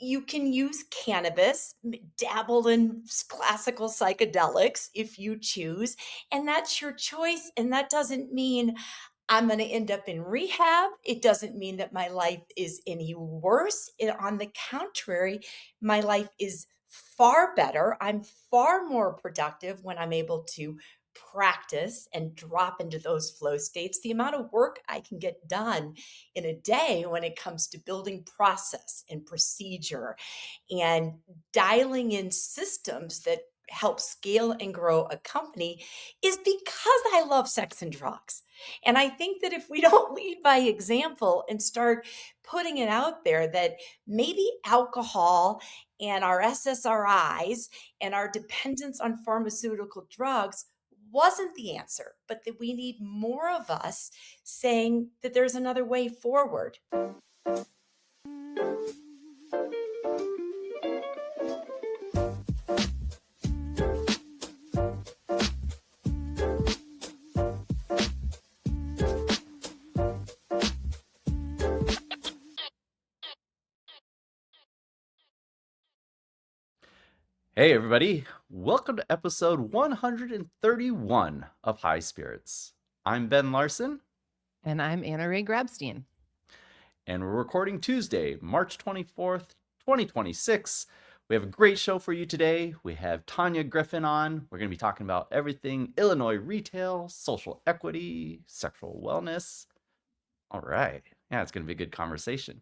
You can use cannabis, dabble in classical psychedelics if you choose, and that's your choice. And that doesn't mean I'm going to end up in rehab. It doesn't mean that my life is any worse. On the contrary, my life is far better. I'm far more productive when I'm able to practice and drop into those flow states. The amount of work I can get done in a day when it comes to building process and procedure and dialing in systems that help scale and grow a company is because I love sex and drugs. And I think that if we don't lead by example and start putting it out there that maybe alcohol and our SSRIs and our dependence on pharmaceutical drugs wasn't the answer, but that we need more of us saying that there's another way forward. Hey, everybody. Welcome to episode 131 of High Spirits. I'm Ben Larson, And I'm Anna Ray Grabstein. and we're recording Tuesday, March 24th, 2026. We have a great show for you today. We have Tanya Griffin on. We're going to be talking about everything Illinois retail, social equity, sexual wellness. All right. Yeah, it's going to be a good conversation.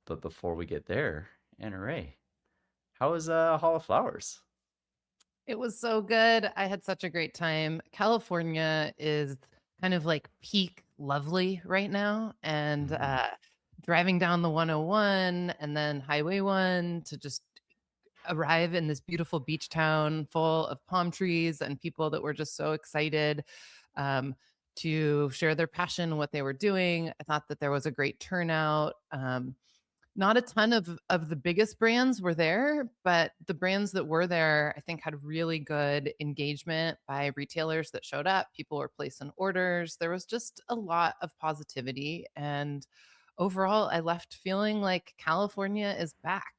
But before we get there, Anna Ray, how was Hall of Flowers? It was so good. I had such a great time. California is kind of like peak lovely right now. And Mm. driving down the 101 and then Highway 1 to just arrive in this beautiful beach town full of palm trees and people that were just so excited um, to share their passion, what they were doing. I thought that there was a great turnout. Not a ton of the biggest brands were there, but the brands that were there, I think, had really good engagement by retailers that showed up. People were placing orders. There was just a lot of positivity. And overall, I left feeling like California is back.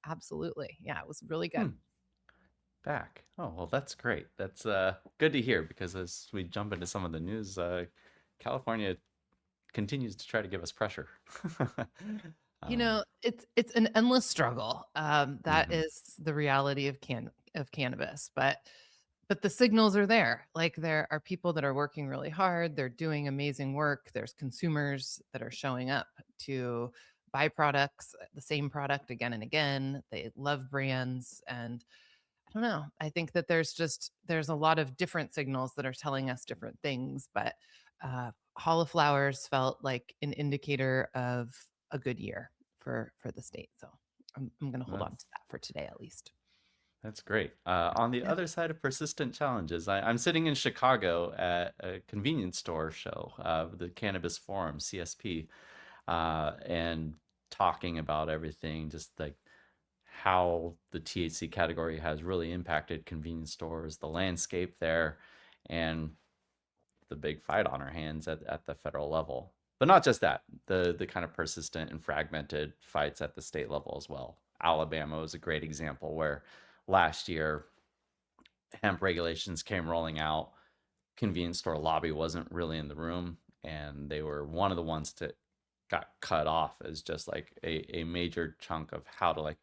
Absolutely. Yeah, it was really good. Hmm. Back. Oh, well, that's great. That's good to hear because as we jump into some of the news, California continues to try to give us pressure. You um, know, it's an endless struggle. That mhm. is the reality of cannabis, but the signals are there. Like there are people that are working really hard. They're doing amazing work. There's consumers that are showing up to buy products, the same product again and again. They love brands, and I don't know. I think that there's a lot of different signals that are telling us different things, but Hall of Flowers felt like an indicator of a good year for the state. So I'm going to hold on That's to that for today at least. that's great. On the Yeah. other side of persistent challenges, I'm sitting in Chicago at a convenience store show, the Cannabis Forum (CSP), and talking about everything, just like how the THC category has really impacted convenience stores, the landscape there, and the big fight on our hands at the federal level. But not just that, the kind of persistent and fragmented fights at the state level as well. Alabama is a great example where last year hemp regulations came rolling out. Convenience store lobby wasn't really in the room, and they were one of the ones that got cut off as just like a major chunk of how to like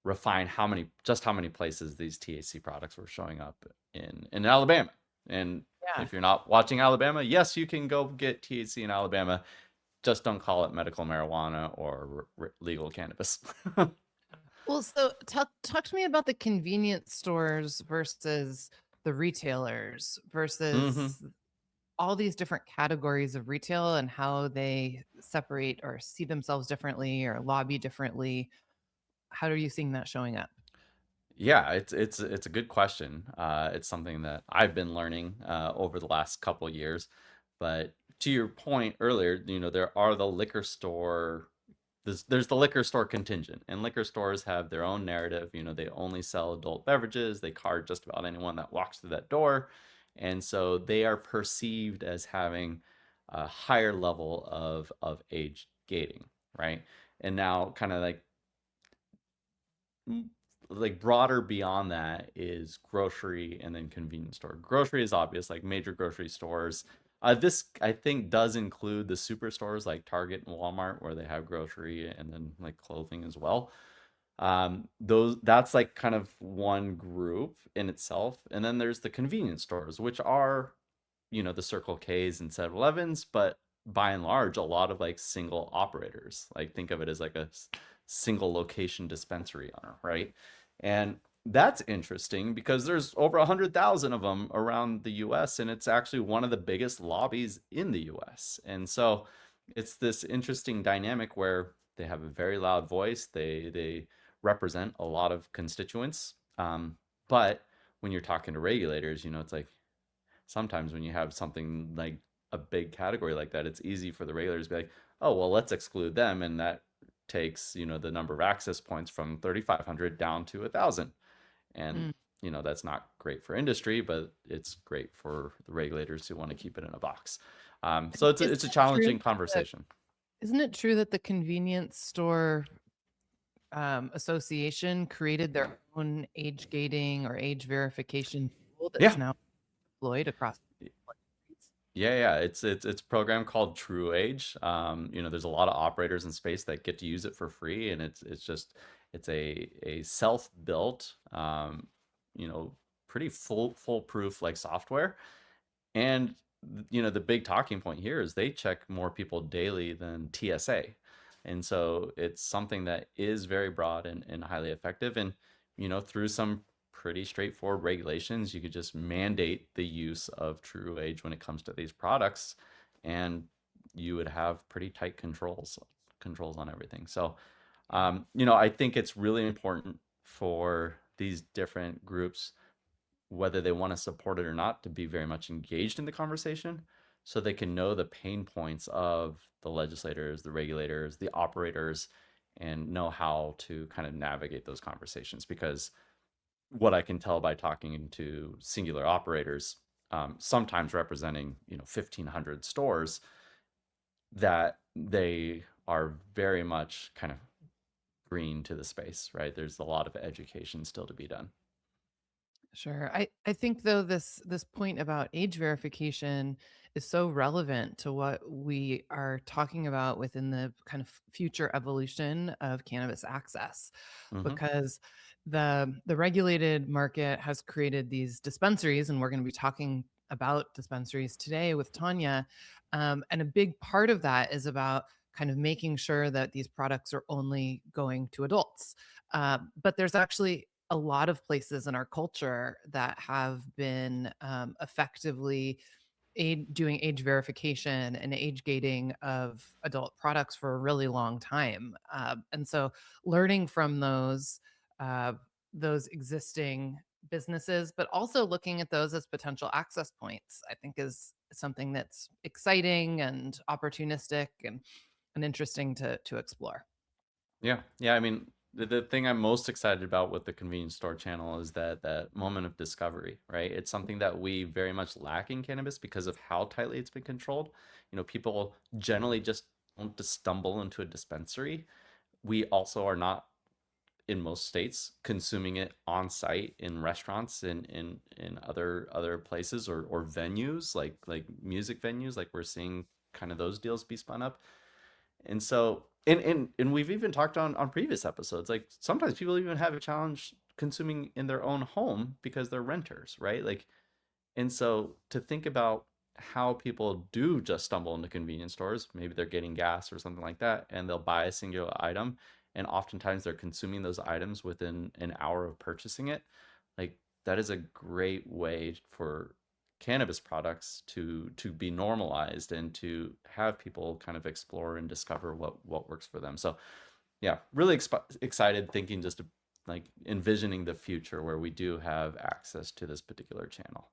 refine how many places these THC products were showing up in Alabama. And Yeah. if you're not watching Alabama, yes, you can go get THC in Alabama. Just don't call it medical marijuana or legal cannabis. Well, so talk to me about the convenience stores versus the retailers Hmm. versus all these different categories of retail and how they separate or see themselves differently or lobby differently. How are you seeing that showing up? Yeah, it's a good question. It's something that I've been learning over the last couple years. But to your point earlier, there are the liquor store. There's the liquor store contingent, and liquor stores have their own narrative. They only sell adult beverages. They card just about anyone that walks through that door, and so they are perceived as having a higher level of age gating, right? And now, kind of like mm, like broader beyond that is grocery and then convenience store. Grocery is obvious, like major grocery stores. This I think does include the superstores like Target and Walmart, where they have grocery and then like clothing as well. Those that's like kind of one group in itself, and then there's the convenience stores, which are, the Circle K's and 7-Elevens, but by and large, a lot of like single operators. Like think of it as like a single location dispensary owner, right? And that's interesting because there's over 100,000 of them around the US, and it's actually one of the biggest lobbies in the US. And so it's this interesting dynamic where they have a very loud voice. They represent a lot of constituents. But when you're talking to regulators, it's like sometimes when you have something like a big category like that, it's easy for the regulators to be like, oh, well, let's exclude them. And that takes, the number of access points from 3,500 down to 1,000. And, Mm. that's not great for industry, but it's great for the regulators who want to keep it in a box. So it's a, Isn't it's a it true challenging that the conversation. isn't it true that the convenience store association created their own age gating or age verification tool that's Yeah. now deployed across the countries? Yeah. It's a program called True Age. There's a lot of operators in space that get to use it for free, and it's a self-built, you know, pretty foolproof like software. And the big talking point here is they check more people daily than TSA. And so it's something that is very broad and highly effective. And, through some pretty straightforward regulations, you could just mandate the use of True Age when it comes to these products, and you would have pretty tight controls on everything. So, I think it's really important for these different groups, whether they want to support it or not, to be very much engaged in the conversation so they can know the pain points of the legislators, the regulators, the operators, and know how to kind of navigate those conversations. Because what I can tell by talking to singular operators, sometimes representing 1,500 stores, that they are very much kind of green to the space, right? There's a lot of education still to be done. Sure. I think though this point about age verification is so relevant to what we are talking about within the kind of future evolution of cannabis access, Hmm. because the regulated market has created these dispensaries, and we're going to be talking about dispensaries today with Tanya. And a big part of that is about kind of making sure that these products are only going to adults. But there's actually a lot of places in our culture that have been effectively doing age verification and age gating of adult products for a really long time. And so learning from uh, those existing businesses, but also looking at those as potential access points, I think is something that's exciting and opportunistic and interesting to explore. Yeah. I mean, the thing I'm most excited about with the convenience store channel is that moment of discovery, right? It's something that we very much lack in cannabis because of how tightly it's been controlled. People generally just don't just stumble into a dispensary. We also are not, in most states, consuming it on site in restaurants and in other places or venues like music venues, like we're seeing kind of those deals be spun up. And so, and we've even talked on previous episodes, like sometimes people even have a challenge consuming in their own home because they're renters, right? Like, and so to think about how people do just stumble into convenience stores, maybe they're getting gas or something like that, and they'll buy a singular item, and oftentimes they're consuming those items within an hour of purchasing it. Like that is a great way for cannabis products to be normalized and to have people kind of explore and discover what works for them. So yeah, really excited thinking just like envisioning the future where we do have access to this particular channel.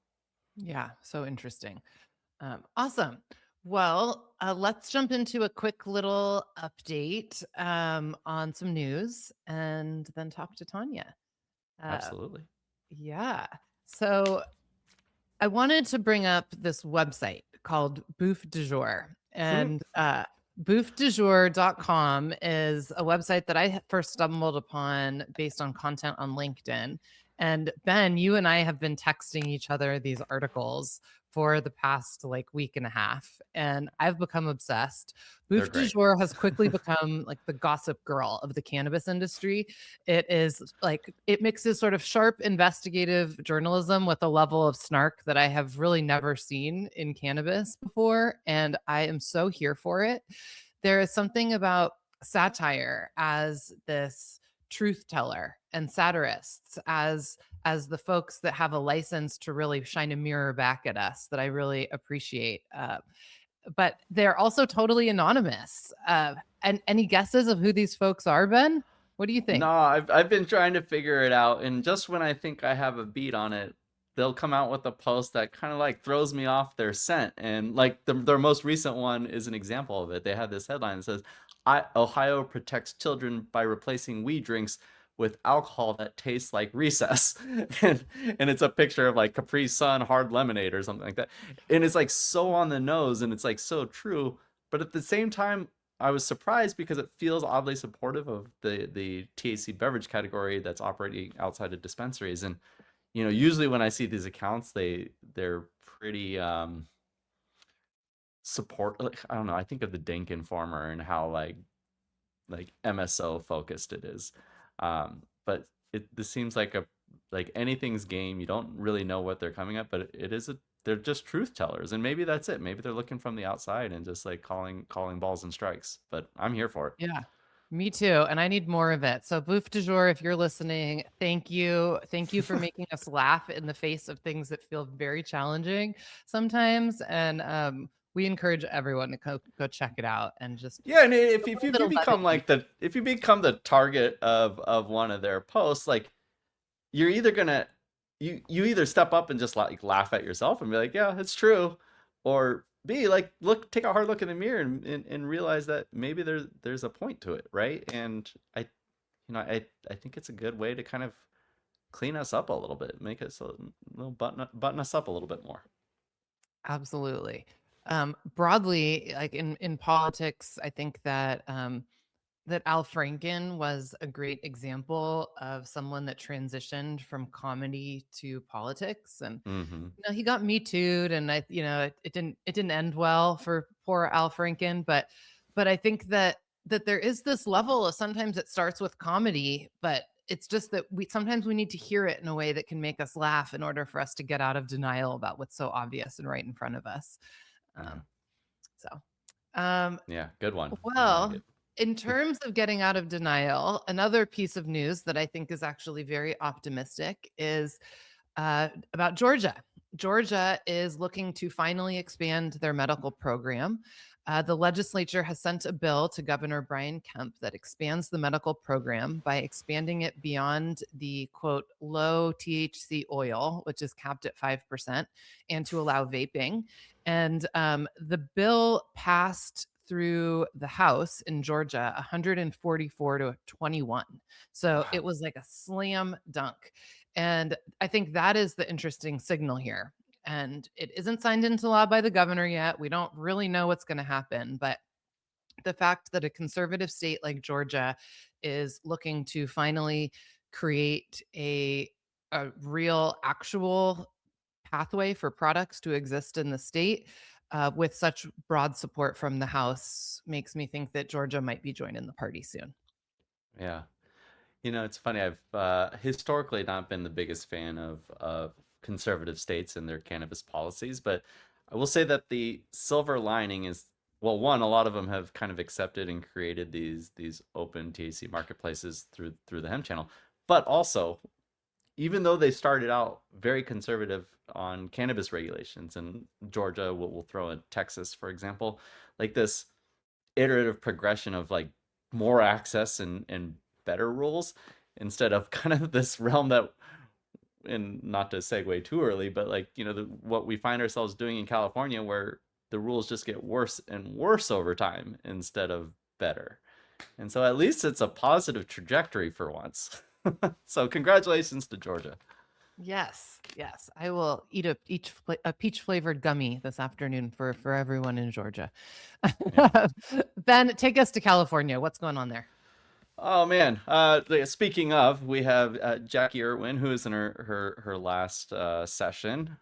Yeah, so interesting. Awesome. Well, let's jump into a quick little update on some news and then talk to Tanya. Uh, Absolutely. yeah. So I wanted to bring up this website called Bouffe du Jour. And Boothdujour.com is a website that I first stumbled upon based on content on LinkedIn. And Ben, you and I have been texting each other these articles for the past like week and a half, and I've become obsessed. They're Bouffe du great. Jour has quickly become like the gossip girl of the cannabis industry. It is like it mixes sort of sharp investigative journalism with a level of snark that I have really never seen in cannabis before, and I am so here for it. There is something about satire as this truth teller and satirists as the folks that have a license to really shine a mirror back at us that I really appreciate. But they're also totally anonymous. And any guesses of who these folks are, Ben? What do you No, think? I've been trying to figure it out, and just when I think I have a beat on it, they'll come out with a post that kind of like throws me off their scent. And like their most recent one is an example of it. They had this headline that says, Ohio protects children by replacing weed drinks with alcohol that tastes like recess." And it's a picture of like Capri Sun hard lemonade or something like that. And it's like so on the nose and it's like so true. But at the same time, I was surprised because it feels oddly supportive of the THC beverage category that's operating outside of dispensaries. And usually when I see these accounts, they're pretty support. Like, I don't know. I think of the Dank Informer and how like MSO focused it is. But this seems like anything's game. You don't really know what they're coming at, but they're just truth tellers, and maybe that's it. Maybe they're looking from the outside and just like calling balls and strikes. But I'm here for it. Yeah. Me too. And I need more of it. So Bouffe du Jour, if you're listening, thank you. Thank you for making us laugh in the face of things that feel very challenging sometimes. And we encourage everyone to go check it out and just Yeah, and a if little you bit of become levity. if you become the target of one of their posts, like you're either gonna you either step up and just like laugh at yourself and be like, yeah, it's true, or B, like take a hard look in the mirror and realize that maybe there's a point to it, right? And I think it's a good way to kind of clean us up a little bit, make us a little button us up a little bit more. Absolutely. Broadly, like in politics, I think that that Al Franken was a great example of someone that transitioned from comedy to politics, and Mm-hmm. he got Me Too'd, and it didn't end well for poor Al Franken, but I think that there is this level of sometimes it starts with comedy, but it's just that we need to hear it in a way that can make us laugh in order for us to get out of denial about what's so obvious and right in front of us. Yeah. Um, so, um, Yeah, good one. I like well, it. in terms of getting out of denial, another piece of news that I think is actually very optimistic is about Georgia. Georgia is looking to finally expand their medical program. The legislature has sent a bill to Governor Brian Kemp that expands the medical program by expanding it beyond the quote low THC oil, which is capped at 5%, and to allow vaping. And the bill passed through the House in Georgia 144 to 21. So it Wow. was like a slam dunk. And I think that is the interesting signal here. And it isn't signed into law by the governor yet. We don't really know what's going to happen. But the fact that a conservative state like Georgia is looking to finally create a real, actual pathway for products to exist in the state with such broad support from the House makes me think that Georgia might be joining the party soon. Yeah. It's funny. I've historically not been the biggest fan of conservative states and their cannabis policies, but I will say that the silver lining is, well, one, a lot of them have kind of accepted and created these open THC marketplaces through the hemp channel, but also, even though they started out very conservative on cannabis regulations, and Georgia will throw in Texas, for example, like this iterative progression of like more access and better rules instead of kind of this realm that, and not to segue too early, but like what we find ourselves doing in California, where the rules just get worse and worse over time instead of better. And so at least it's a positive trajectory for once. So congratulations to Georgia. Yes, yes. I will eat a peach flavored gummy this afternoon for everyone in Georgia. Yeah. Ben, take us to California. What's going on there? Oh man. Speaking of, we have Jackie Irwin, who is in her last session,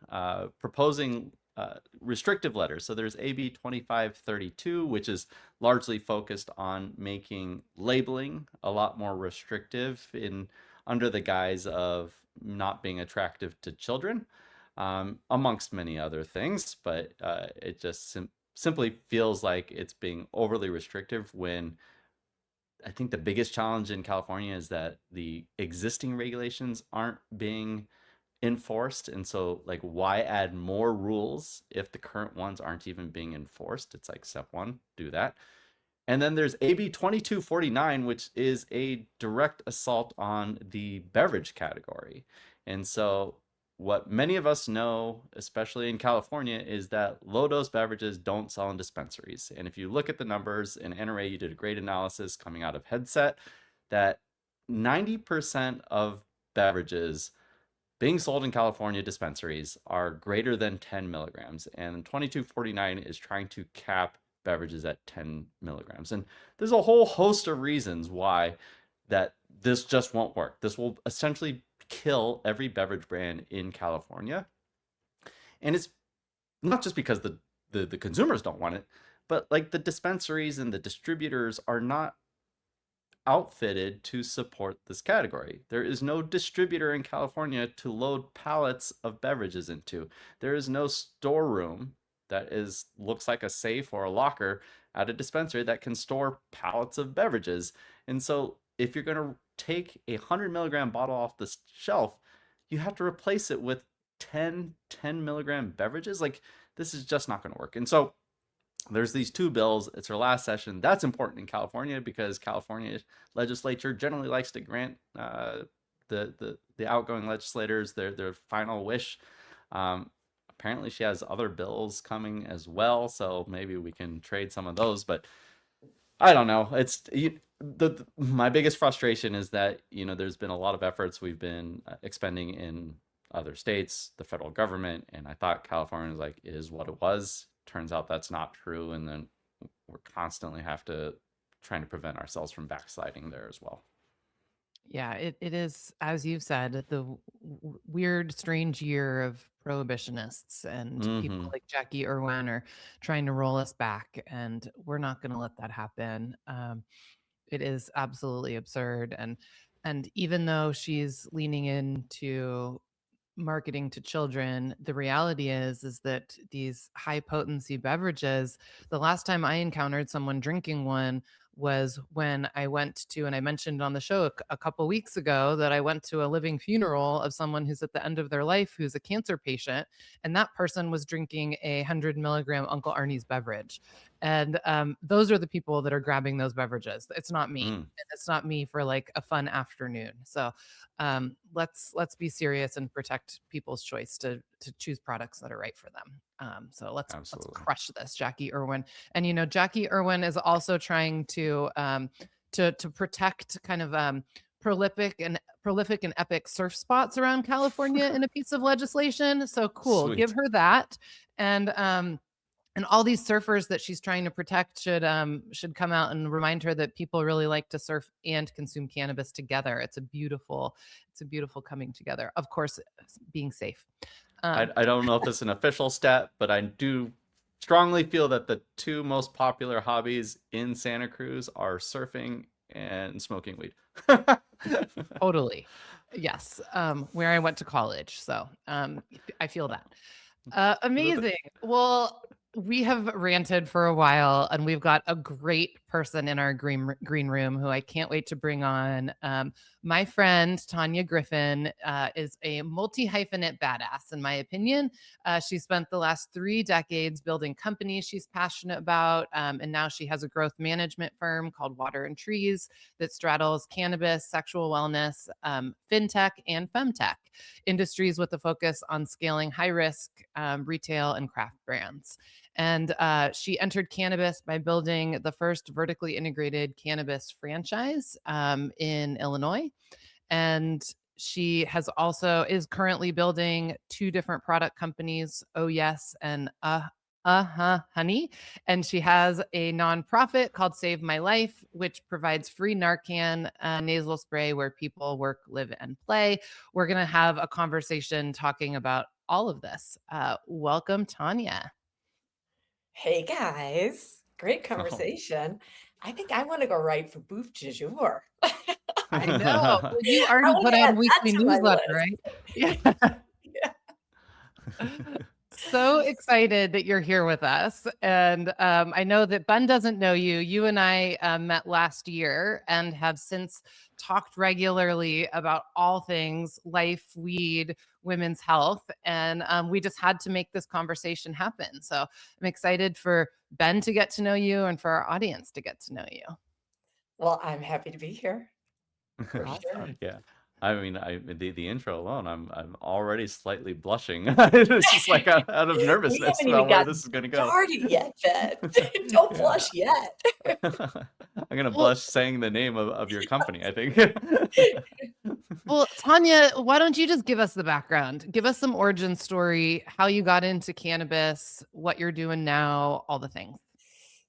proposing restrictive letters. So there's AB 2532, which is largely focused on making labeling a lot more restrictive in under the guise of not being attractive to children, amongst many other things. But it just simply feels like it's being overly restrictive when I think the biggest challenge in California is that the existing regulations aren't being enforced. And so, like, why add more rules if the current ones aren't even being enforced? It's like step one, do that. And then there's AB 2249, which is a direct assault on the beverage category. And so, what many of us know, especially in California, is that low dose beverages don't sell in dispensaries. And if you look at the numbers, in NRA, you did a great analysis coming out of Headset that 90% of beverages being sold in California dispensaries are greater than 10 milligrams, and 2249 is trying to cap beverages at 10 milligrams. And there's a whole host of reasons why that this just won't work. This will essentially kill every beverage brand in California. And it's not just because the consumers don't want it, but like the dispensaries and the distributors are not outfitted to support this category. There is no distributor in California to load pallets of beverages into. There is no storeroom that looks like a safe or a locker at a dispensary that can store pallets of beverages. And so if you're going to take a 100 milligram bottle off the shelf, you have to replace it with 10 milligram beverages. Like, this is just not going to work. And so there's these two bills. It's our last session. That's important in California because California legislature generally likes to grant the outgoing legislators their final wish. Apparently, she has other bills coming as well, so maybe we can trade some of those. But I don't know. My biggest frustration is that there's been a lot of efforts we've been expending in other states, the federal government, and I thought California was like, it is what it was. Turns out that's not true, and then we're constantly have to trying to prevent ourselves from backsliding there as well. Yeah, it is, as you said, the weird, strange year of prohibitionists, and people Mm-hmm. like Jackie Irwin are trying to roll us back, and we're not going to let that happen. It is absolutely absurd, and even though she's leaning into marketing to children, the reality is that these high potency beverages, the last time I encountered someone drinking one was when I went to, and I mentioned on the show a couple weeks ago that I went to a living funeral of someone who's at the end of their life, who's a cancer patient, and that person was drinking a 100 milligram Uncle Arnie's beverage. And those are the people that are grabbing those beverages. It's not me. Mm, And it's not me for like a fun afternoon. So let's be serious and protect people's choice to choose products that are right for them. So let's absolutely. crush this, Jackie Irwin. And Jackie Irwin is also trying to protect kind of prolific and epic surf spots around California in a piece of legislation. So cool, give Sweet. her that. And all these surfers that she's trying to protect should come out and remind her that people really like to surf and consume cannabis together. It's a beautiful coming together. Of course, being safe. I don't know if it's an official stat, but I do strongly feel that the two most popular hobbies in Santa Cruz are surfing and smoking weed. Totally. Yes. Where I went to college. So I feel that. Amazing. Well, we have ranted for a while, and we've got a great person in our green room who I can't wait to bring on. My friend Tanya Griffin is a multi-hyphenate badass, in my opinion. She spent the last 3 decades building companies she's passionate about, and now she has a growth management firm called Water and Trees that straddles cannabis, sexual wellness, fintech, and femtech industries with a focus on scaling high-risk retail and craft brands. And she entered cannabis by building the first vertically integrated cannabis franchise in Illinois. And She has also is currently building two different product companies, Oh Yes and Honey. And she has a nonprofit called Save My Life, which provides free Narcan nasal spray where people work, live, and play. We're going to have a conversation talking about all of this. Welcome, Tanya. Hey guys, great Oh. conversation. I think I want to go right for bouffe du jour. I know. Well, you I already want put to out a add that weekly to my newsletter, list. right? Yeah. Yeah. So excited that you're here with us. And I know that Ben doesn't know you. You and I met last year and have since talked regularly about all things life, weed, women's health. And we just had to make this conversation happen. So I'm excited for Ben to get to know you and for our audience to get to know you. Well, I'm happy to be here for sure. Awesome. Yeah. I mean, the intro alone, I'm already slightly blushing. It's just like out of We nervousness haven't even about where gotten this is gonna go. started yet, Ben. Don't Yeah. blush yet. I'm gonna Well, blush saying the name of your company, I think. Well, Tanya, why don't you just give us the background? Give us some origin story, how you got into cannabis, what you're doing now, all the things.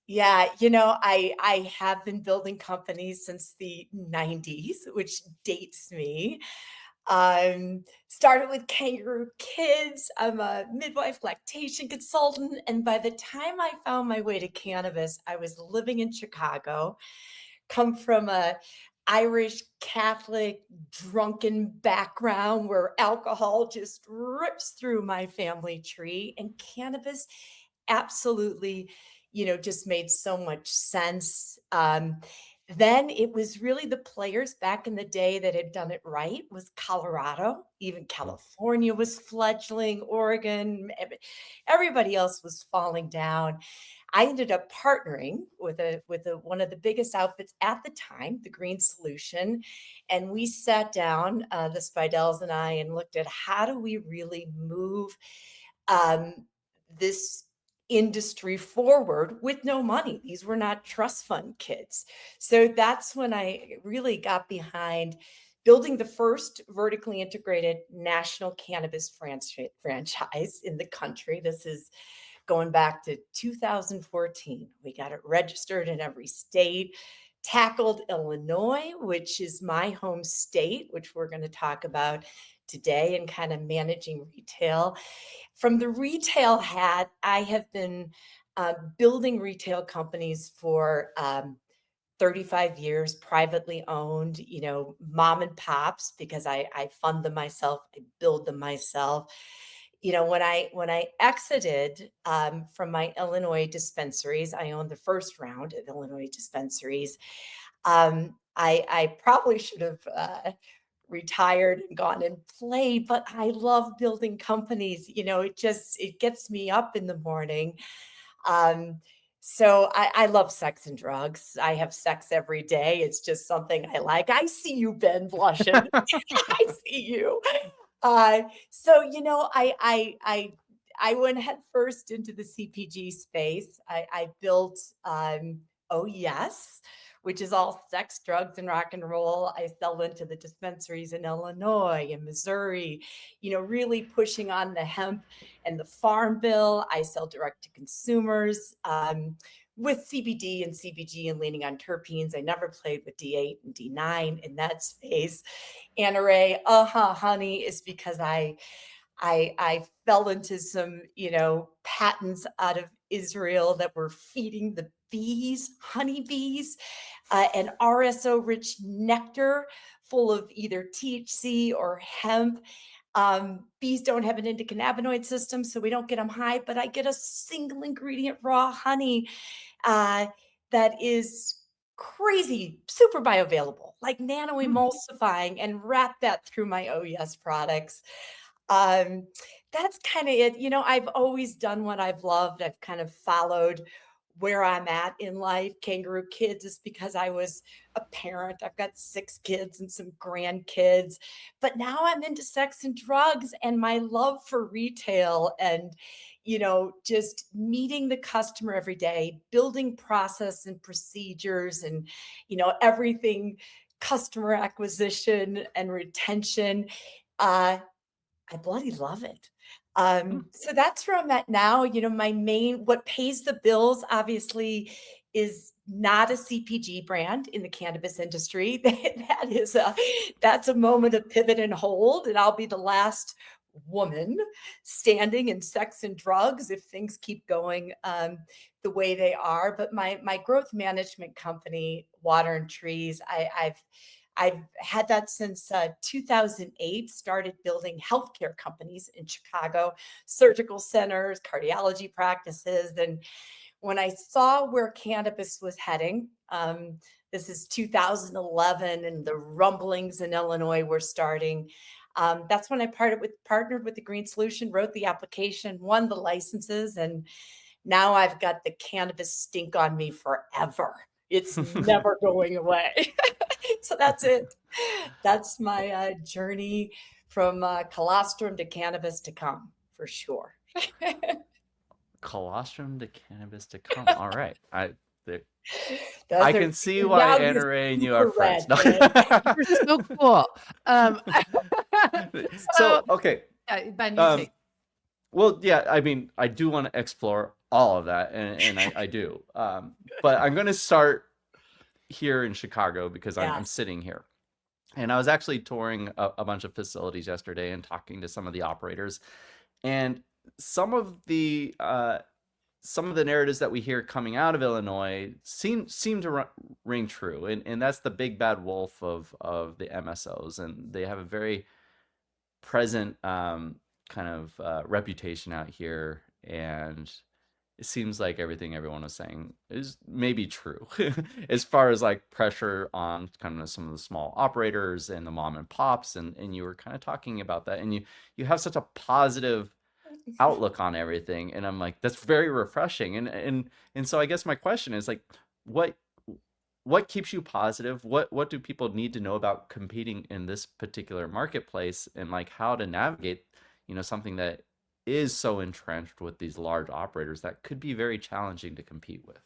Yeah, I have been building companies since the 90s, which dates me. Started with Kangaroo Kids. I'm a midwife lactation consultant, and by the time I found my way to cannabis, I was living in Chicago, come from a Irish Catholic drunken background where alcohol just rips through my family tree, and cannabis absolutely, just made so much sense. Then it was really the players back in the day that had done it right was Colorado. Even Mm. California was fledgling, Oregon, everybody else was falling down. I ended up partnering with one of the biggest outfits at the time, the Green Solution, and we sat down, the Spidels and I, and looked at how do we really move this industry forward with no money. These were not trust fund kids. So that's when I really got behind building the first vertically integrated national cannabis franchise in the country. This is going back to 2014. We got it registered in every state, tackled Illinois, which is my home state, which we're going to talk about today, and kind of managing retail. From the retail hat, I have been building retail companies for 35 years, privately owned, mom and pops, because I fund them myself, I build them myself. When I exited from my Illinois dispensaries, I owned the first round of Illinois dispensaries. I probably should have retired and gone and played, but I love building companies. It gets me up in the morning. Um, so I love sex and drugs. I have sex every day. It's just something I like. I see you, Ben, blushing. I see you. So I went head first into the CPG space. I built Oh Yes, which is all sex, drugs, and rock and roll. I sell into the dispensaries in Illinois and Missouri, really pushing on the hemp and the farm bill. I sell direct to consumers. With CBD and CBG and leaning on terpenes. I never played with D8 and D9 in that space. Anna Ray, honey, is because I fell into some, patents out of Israel that were feeding the bees, honeybees, an RSO rich nectar full of either THC or hemp. Bees don't have an endocannabinoid system, so we don't get them high, but I get a single ingredient raw honey uh, that is crazy, super bioavailable, like nano Hmm. emulsifying, and wrap that through my OES products. Um, that's kind of it. I've always done what I've loved. I've kind of followed where I'm at in life. Kangaroo Kids is because I was a parent. I've got 6 kids and some grandkids, but now I'm into sex and drugs and my love for retail and, just meeting the customer every day, building process and procedures and, everything customer acquisition and retention. Uh, I bloody love it. Mm. So that's where I'm at now. My main, what pays the bills, obviously, is not a CPG brand in the cannabis industry. That's a moment of pivot and hold, and I'll be the last woman standing in sex and drugs if things keep going the way they are. But my growth management company, Water and Trees, I've had that since 2008, started building healthcare companies in Chicago, surgical centers, cardiology practices. And when I saw where cannabis was heading, this is 2011, and the rumblings in Illinois were starting. That's when I partnered with the Green Solution, wrote the application, won the licenses, and now I've got the cannabis stink on me forever. It's never going away. So that's it. That's my journey from colostrum to cannabis to come, for sure. Colostrum to cannabis to come. All right. There, Those I are can see why now you Anna Ray and see you are the friends. red, No. man. You're so cool. So, So, okay. Ben, you Um, take. well, yeah, I mean, I do want to explore all of that, and I do. But I'm going to start here in Chicago because I'm Yes. sitting here. And I was actually touring a bunch of facilities yesterday and talking to some of the operators. And some of the narratives that we hear coming out of Illinois seem to ring true, and that's the big bad wolf of the MSOs, and they have a very present kind of reputation out here, and it seems like everything everyone was saying is maybe true as far as like pressure on kind of some of the small operators and the mom and pops, and you were kind of talking about that, and you have such a positive outlook on everything, and I'm like, that's very refreshing. And so I guess my question is like, what what keeps you positive? What do people need to know about competing in this particular marketplace, and like how to navigate, something that is so entrenched with these large operators that could be very challenging to compete with?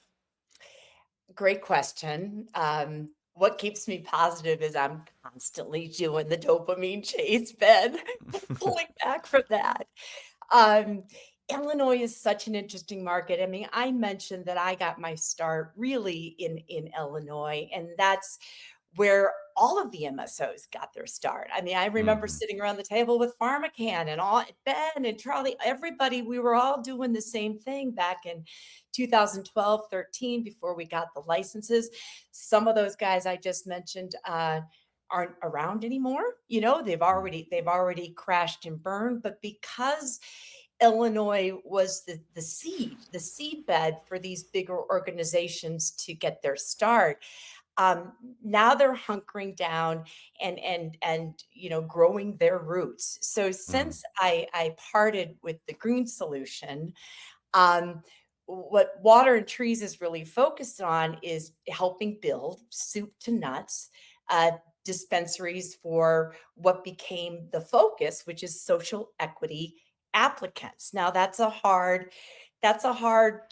Great question. What keeps me positive is I'm constantly doing the dopamine chase, Ben. Pulling back from that. Um, Illinois is such an interesting market. I mean, I mentioned that I got my start really in Illinois, and that's where all of the MSOs got their start. I mean, I remember Hmm. sitting around the table with PharmaCann and all Ben and Charlie, everybody, we were all doing the same thing back in 2012, 13, before we got the licenses. Some of those guys I just mentioned aren't around anymore. They've already crashed and burned, but because Illinois was the seed bed for these bigger organizations to get their start. Now they're hunkering down and growing their roots. So Hmm. since I parted with the Green Solution, um, what Water and Trees is really focused on is helping build soup to nuts uh, dispensaries for what became the focus, which is social equity applicants. Now that's a hard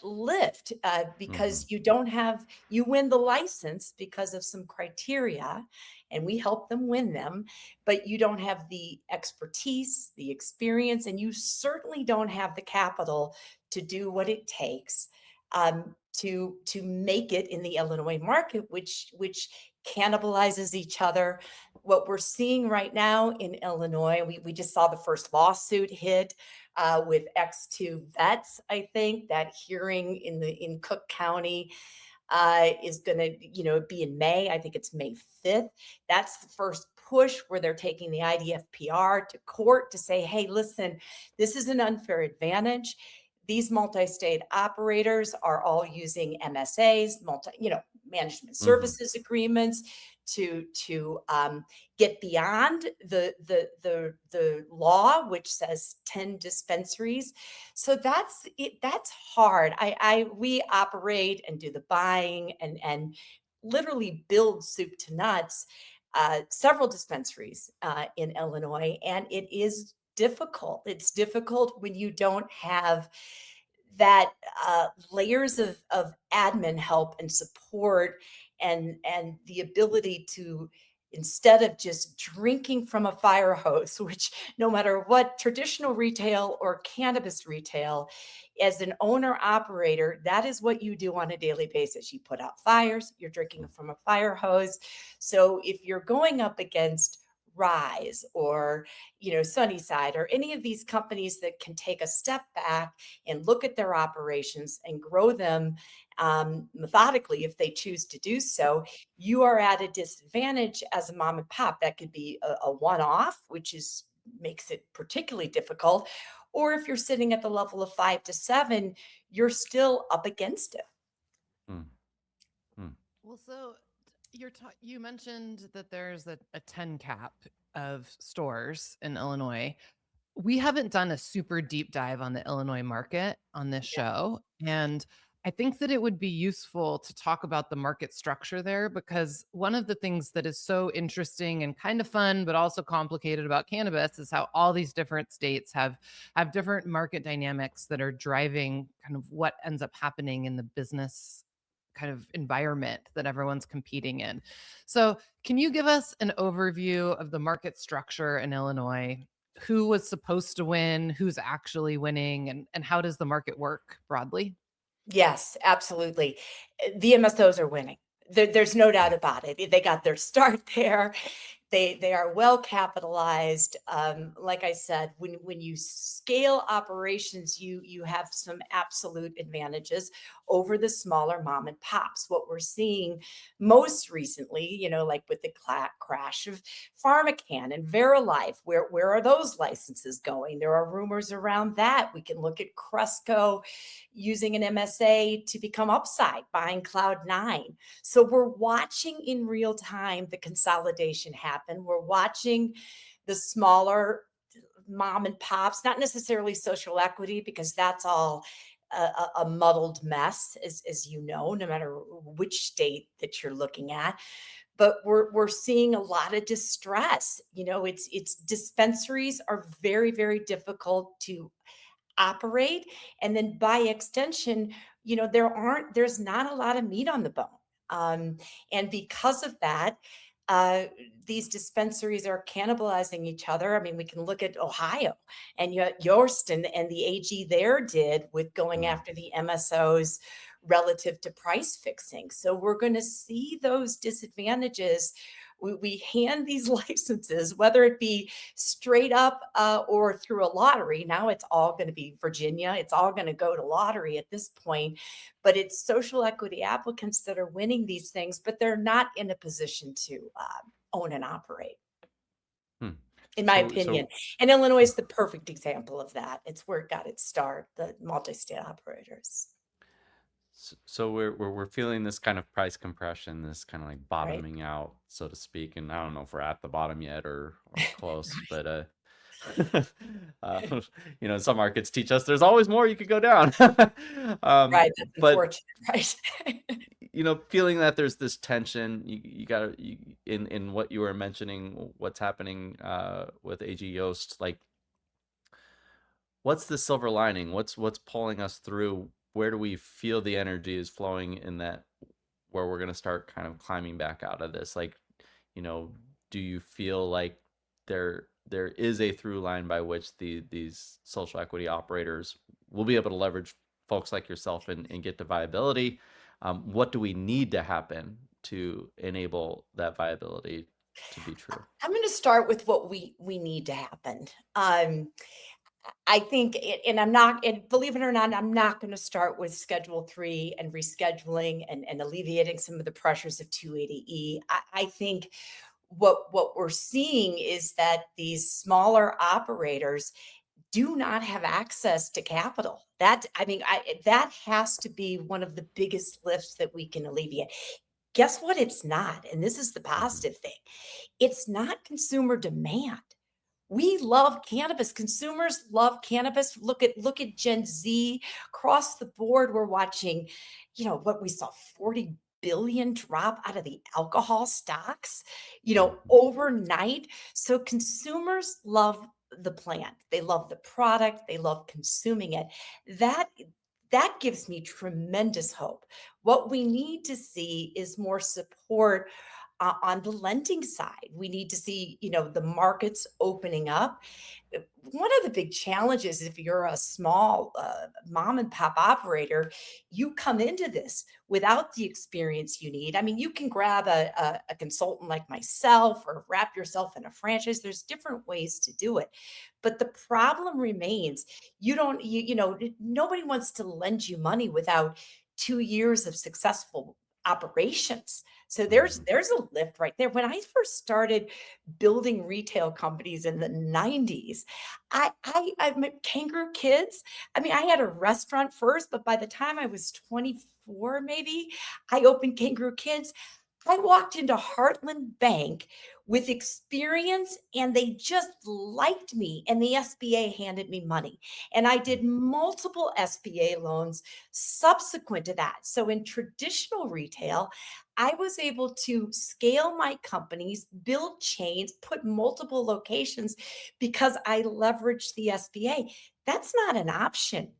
lift Hmm. because you win the license because of some criteria, and we help them win them, but you don't have the expertise, the experience, and you certainly don't have the capital to do what it takes to make it in the Illinois market, which cannibalizes each other. What we're seeing right now in Illinois, we just saw the first lawsuit hit with X2 Vets. I think that hearing in Cook County is going to be in May. I think it's May 5th. That's the first push where they're taking the IDFPR to court to say, hey, listen, this is an unfair advantage. These multi-state operators are all using MSAs, management Hmm. services agreements to get beyond the law, which says 10 dispensaries. So that's it. That's hard. We operate and do the buying and literally build soup to nuts, several dispensaries in Illinois, and it is difficult. It's difficult when you don't have that layers of admin help and support and the ability to instead of just drinking from a fire hose, which no matter what traditional retail or cannabis retail, as an owner operator, that is what you do on a daily basis. You put out fires, you're drinking from a fire hose. So if you're going up against Rise or Sunnyside or any of these companies that can take a step back and look at their operations and grow them methodically if they choose to do so, you are at a disadvantage as a mom and pop. That could be a one-off, which is makes it particularly difficult. Or if you're sitting at the level of 5 to 7, you're still up against it. Mm, mm. Well, so you mentioned that there's a 10 cap of stores in Illinois. We haven't done a super deep dive on the Illinois market on this show. And I think that it would be useful to talk about the market structure there, because one of the things that is so interesting and kind of fun, but also complicated about cannabis is how all these different states have different market dynamics that are driving kind of what ends up happening in the business kind of environment that everyone's competing in. So, can you give us an overview of the market structure in Illinois? Who was supposed to win, who's actually winning, and how does the market work broadly? Yes, absolutely. The MSOs are winning. There's no doubt about it. They got their start there. They are well capitalized. Like I said, when you scale operations, you have some absolute advantages over the smaller mom and pops. What we're seeing most recently, like with the crash of PharmaCann and Verilife, where are those licenses going? There are rumors around that. We can look at Cresco using an MSA to become Upside, buying Cloud9. So we're watching in real time the consolidation happen. We're watching the smaller mom and pops, not necessarily social equity, because that's all a muddled mess, as you know, no matter which state that you're looking at. But we're seeing a lot of distress. It's dispensaries are very, very difficult to operate. And then by extension, there's not a lot of meat on the bone. And because of that, uh, these dispensaries are cannibalizing each other. I mean, we can look at Ohio and Yost and the AG there did with going Mm. after the MSOs relative to price fixing. So we're going to see those disadvantages. We hand these licenses, whether it be straight up or through a lottery. Now it's all going to be Virginia. It's all going to go to lottery at this point. But it's social equity applicants that are winning these things, but they're not in a position to own and operate, Hmm. in my So, opinion. so, And Illinois is the perfect example of that. It's where it got its start, the multi-state operators, so we're feeling this kind of price compression, this kind of like right? bottoming out, so to speak. And I don't know if we're at the bottom yet or close, but uh, some markets teach us there's always more you could go down. Right. That's But unfortunate, right? feeling that there's this tension, you got to in what you were mentioning, what's happening with AG Yost, like what's the silver lining? What's pulling us through? Where do we feel the energy is flowing in that where we're going to start kind of climbing back out of this? Like, you know, do you feel like there is a through line by which these social equity operators will be able to leverage folks like yourself and get to viability? What do we need to happen to enable that viability to be true? I'm going to start with what we need to happen. I think, and I'm not, and believe it or not, I'm not going to start with Schedule 3 and rescheduling and alleviating some of the pressures of 280E. I think what we're seeing is that these smaller operators do not have access to capital. That has to be one of the biggest lifts that we can alleviate. Guess what? It's not, and this is the Mhm. positive thing. It's not consumer demand. We love cannabis. Consumers love cannabis. Look at Gen Z across the board. We're watching, what we saw 40 billion drop out of the alcohol stocks, Mhm. overnight. So consumers love the plant. They love the product. They love consuming it. That that gives me tremendous hope. What we need to see is more support on the lending side. We need to see, the markets opening up. One of the big challenges, if you're a small mom and pop operator, you come into this without the experience you need. I mean, you can grab a consultant like myself or wrap yourself in a franchise. There's different ways to do it. But the problem remains nobody wants to lend you money without 2 years of successful operations. So there's Mhm. there's a lift right there. When I first started building retail companies in the 90s, I met Kangaroo Kids. I mean, I had a restaurant first, but by the time I was 24, maybe, I opened Kangaroo Kids. I walked into Heartland Bank with experience and they just liked me, and the SBA handed me money. And I did multiple SBA loans subsequent to that. So in traditional retail, I was able to scale my companies, build chains, put multiple locations because I leveraged the SBA. That's not an option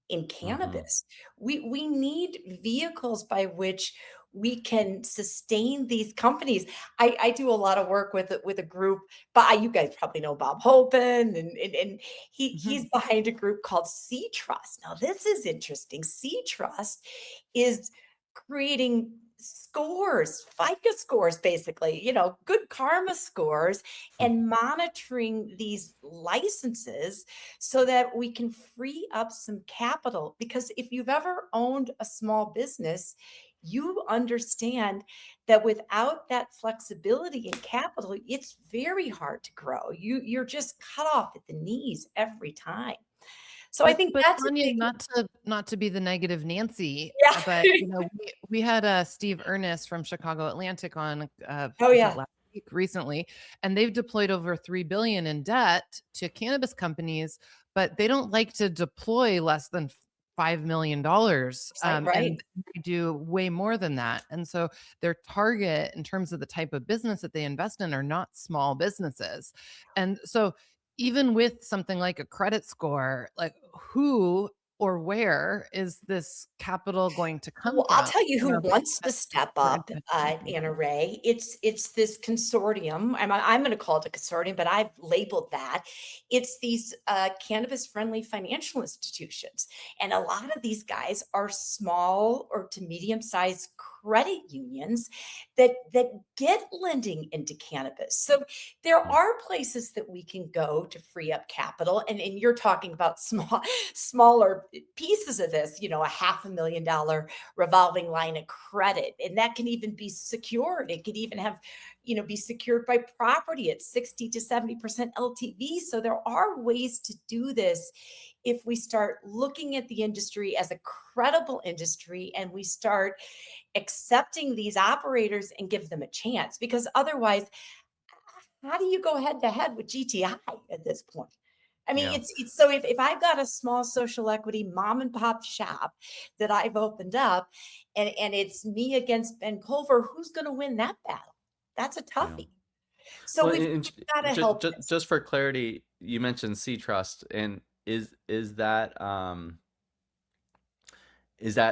in Mhm. cannabis. We need vehicles by which we can sustain these companies. I do a lot of work with a group, but you guys probably know Bob Hopen, and Mhm. he's behind a group called C Trust. Now this is interesting. C Trust is creating scores, FICO scores, basically, good karma scores, and monitoring these licenses so that we can free up some capital. Because if you've ever owned a small business, you understand that without that flexibility in capital, it's very hard to grow. You're just cut off at the knees every time. So I think But that's a Tanya, big, not to be the negative Nancy, yeah. but we had Steve Ernest from Chicago Atlantic on, Oh I think yeah. last week recently, and they've deployed over 3 billion in debt to cannabis companies, but they don't like to deploy less than $5 million, Right. and they do way more than that. And so their target in terms of the type of business that they invest in are not small businesses. And so even with something like a credit score, like who or where is this capital going to come Well, I'll from? tell you You who know, wants to that step we're up, investing in. Anna Ray. It's this consortium. I'm going to call it a consortium, but I've labeled that. It's these cannabis-friendly financial institutions, and a lot of these guys are small or to medium-sized credit unions that get lending into cannabis. So there are places that we can go to free up capital, and you're talking about smaller pieces of this. A $500,000 revolving line of credit, and that can even be secured. It could even have be secured by property at 60 to 70% LTV. So there are ways to do this if we start looking at the industry as a credible industry and we start accepting these operators and give them a chance, because otherwise, how do you go head to head with GTI at this point? I mean, Yeah. it's so if I've got a small social equity mom and pop shop that I've opened up, and it's me against Ben Culver, who's going to win that battle? That's a Yeah. toughie. So Well, we've got to help this. just for clarity, you mentioned C Trust, and is that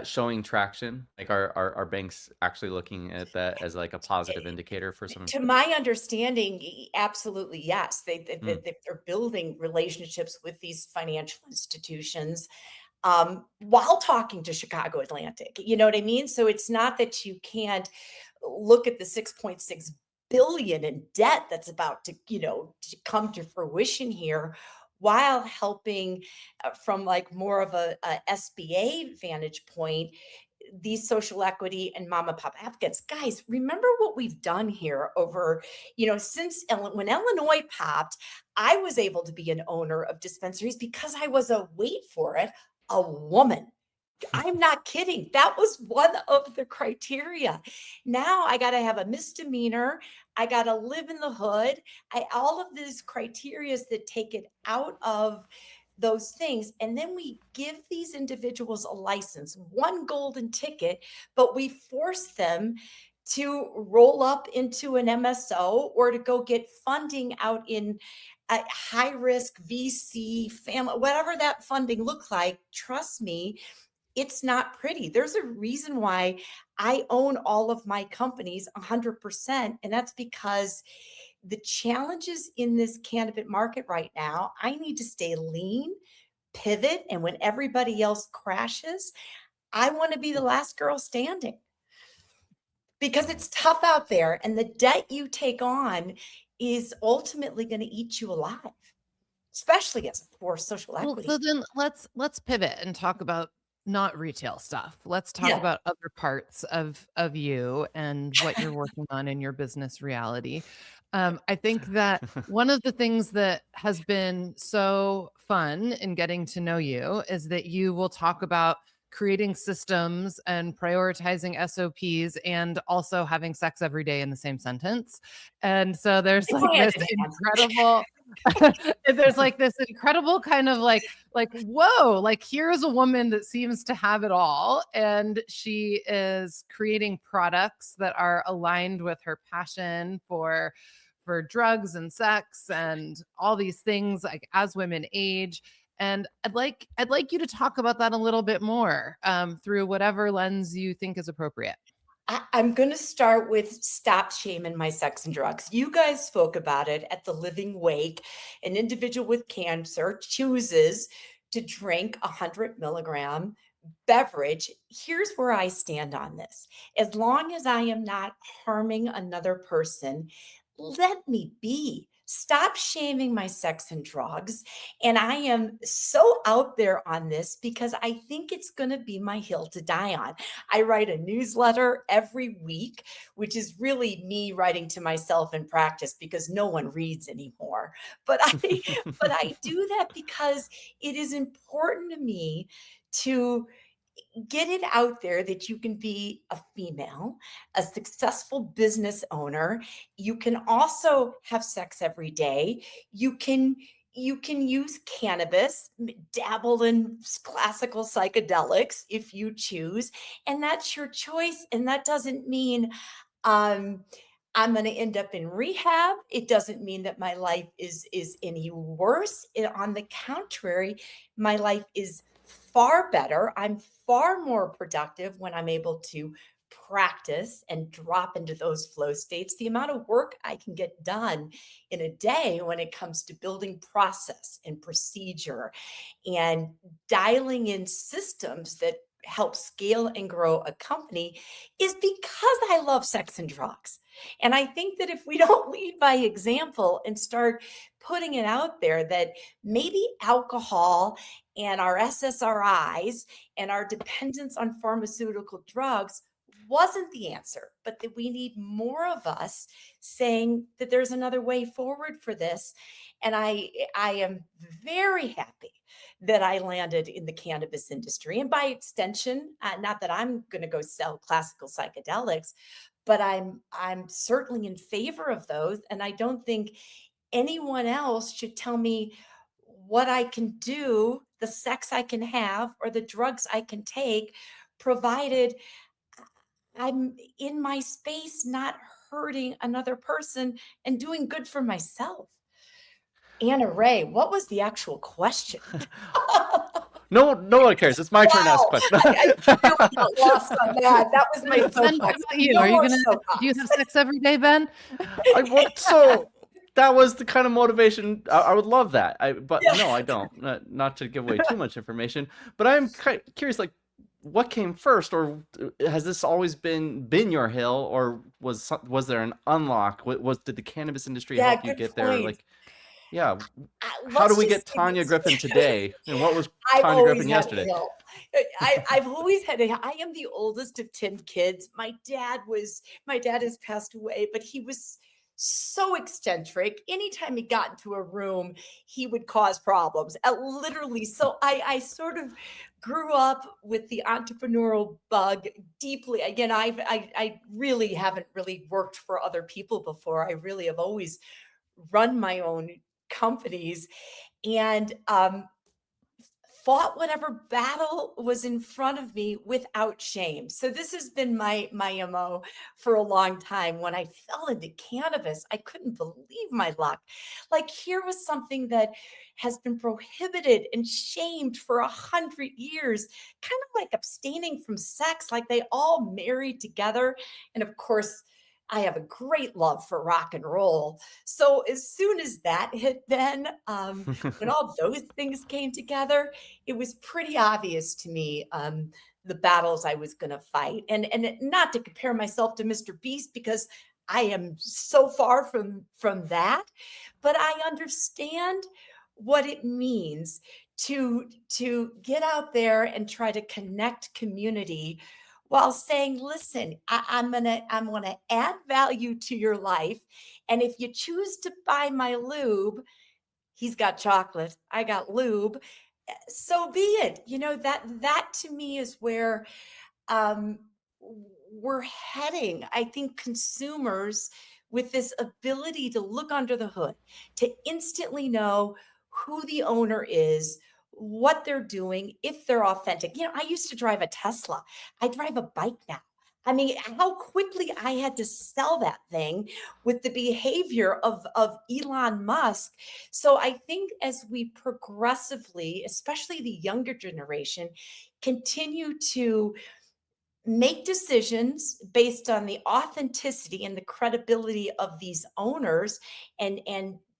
showing traction? Like, are banks actually looking at that as like a positive indicator for some? To my understanding, absolutely yes. Mm, They're building relationships with these financial institutions while talking to Chicago Atlantic. You know what I mean? So it's not that you can't look at the 6.6 billion in debt that's about to come to fruition here, while helping from like more of a SBA vantage point, these social equity and mom and pop applicants. Guys, remember what we've done here over, since when Illinois popped, I was able to be an owner of dispensaries because I was wait for it, a woman. I'm not kidding. That was one of the criteria. Now I got to have a misdemeanor. I got to live in the hood. All of these criterias that take it out of those things. And then we give these individuals a license, one golden ticket, but we force them to roll up into an MSO or to go get funding out in a high risk VC family, whatever that funding look like. Trust me, It's not pretty. There's a reason why I own all of my companies 100%, and that's because the challenges in this cannabis market right now, I need to stay lean, pivot, and when everybody else crashes, I want to be the last girl standing because it's tough out there and the debt you take on is ultimately going to eat you alive, especially as for social Well, so equity. then let's pivot and talk about not retail stuff. Let's talk Yeah. about other parts of you and what you're working on in your business reality. I think that one of the things that has been so fun in getting to know you is that you will talk about creating systems and prioritizing SOPs and also having sex every day in the same sentence. And so there's They go like hand this in hand. incredible there's like this incredible kind of like whoa, like here's a woman that seems to have it all and she is creating products that are aligned with her passion for drugs and sex and all these things like as women age. And I'd like you to talk about that a little bit more through whatever lens you think is appropriate. I'm going to start with stop shaming my sex and drugs. You guys spoke about it at the Living Wake. An individual with cancer chooses to drink a 100 milligram beverage. Here's where I stand on this. As long as I am not harming another person, let me be. Stop shaming my sex and drugs. And I am so out there on this because I think it's going to be my hill to die on. I write a newsletter every week, which is really me writing to myself in practice because no one reads anymore. But I but I do that because it is important to me to get it out there that you can be a female, a successful business owner. You can also have sex every day. You can use cannabis, dabble in classical psychedelics if you choose, and that's your choice. And that doesn't mean um, I'm going to end up in rehab. It doesn't mean that my life is any worse. On the contrary, my life is far better. I'm far more productive when I'm able to practice and drop into those flow states. The amount of work I can get done in a day when it comes to building process and procedure and dialing in systems that help scale and grow a company is because I love sex and drugs. And I think that if we don't lead by example and start putting it out there that maybe alcohol and our SSRIs and our dependence on pharmaceutical drugs wasn't the answer, but that we need more of us saying that there's another way forward for this. And I am very happy that I landed in the cannabis industry. And by extension, not that I'm going to go sell classical psychedelics, but I'm certainly in favor of those. And I don't think anyone else should tell me what I can do, the sex I can have, or the drugs I can take, provided I'm in my space, not hurting another person and doing good for myself. Anna Ray, what was the actual question? No one cares. It's my turn to ask Wow, questions. I really got lost on that. That was my Ben, what soapbox. about you? No Are you more gonna do you soapbox. have sex every day, Ben? I would so that was the kind of motivation I would love that. But Yeah. no, I don't. Not to give away too much information, but I'm curious, like, what came first, or has this always been your hill, or was there an unlock? Did the cannabis industry Yeah, help you good get there? point. Like, yeah, how do Let's we just get say Tanya this. Griffin today, and what was I've Tanya always Griffin had a yesterday? hill. I've always had a I am the oldest of 10 kids. My dad has passed away, but he was so eccentric. Anytime he got into a room, he would cause problems. Literally. So I sort of grew up with the entrepreneurial bug deeply. Again, I really haven't really worked for other people before. I really have always run my own companies. And fought whatever battle was in front of me without shame. So this has been my MO for a long time. When I fell into cannabis, I couldn't believe my luck. Like here was something that has been prohibited and shamed for 100 years, kind of like abstaining from sex, like they all married together. And of course, I have a great love for rock and roll. So as soon as that hit, Ben, when all those things came together, it was pretty obvious to me the battles I was going to fight, and not to compare myself to Mr. Beast because I am so far from that, but I understand what it means to get out there and try to connect community while saying, listen, I'm gonna add value to your life. And if you choose to buy my lube, he's got chocolate, I got lube, so be it. That to me is where um, we're heading. I think consumers with this ability to look under the hood, to instantly know who the owner is, what they're doing, if they're authentic. I used to drive a Tesla. I drive a bike now. I mean, how quickly I had to sell that thing with the behavior of Elon Musk. So I think as we progressively, especially the younger generation, continue to make decisions based on the authenticity and the credibility of these owners, and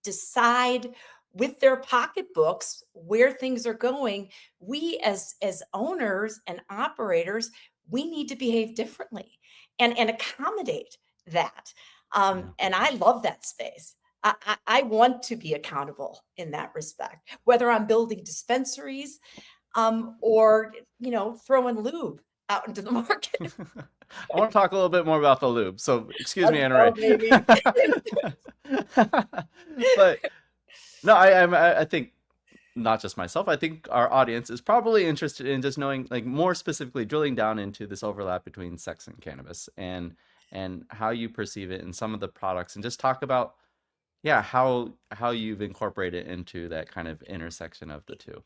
decide with their pocketbooks where things are going, we as owners and operators, we need to behave differently and accommodate that. Yeah. And I love that space. I want to be accountable in that respect, whether I'm building dispensaries, or throwing lube out into the market. I want to talk a little bit more about the lube. So excuse me, Let's Anna go, Ray. baby. But no, I think not just myself. I think our audience is probably interested in just knowing, like, more specifically, drilling down into this overlap between sex and cannabis, and how you perceive it in some of the products, and just talk about, yeah, how you've incorporated into that kind of intersection of the two.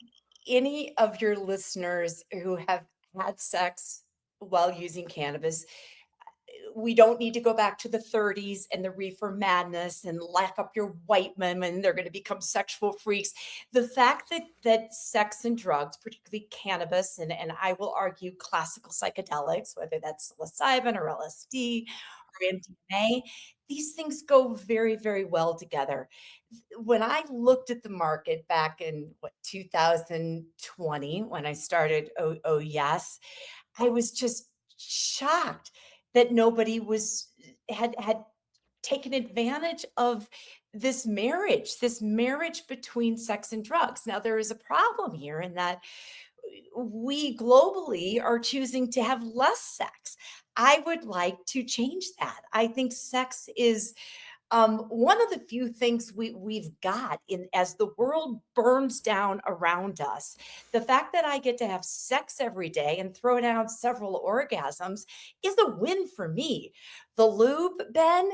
Any of your listeners who have had sex while using cannabis, we don't need to go back to the 30s and the reefer madness and lack up your white men and they're going to become sexual freaks. The fact that sex and drugs, particularly cannabis, and I will argue classical psychedelics, whether that's psilocybin or LSD or MDMA, these things go very, very well together. When I looked at the market back in 2020, when I started oh yes, I was just shocked that nobody had taken advantage of this marriage between sex and drugs. Now there is a problem here in that we globally are choosing to have less sex. I would like to change that. I think sex is one of the few things we've got in as the world burns down around us. The fact that I get to have sex every day and throw down several orgasms is a win for me. The lube, Ben,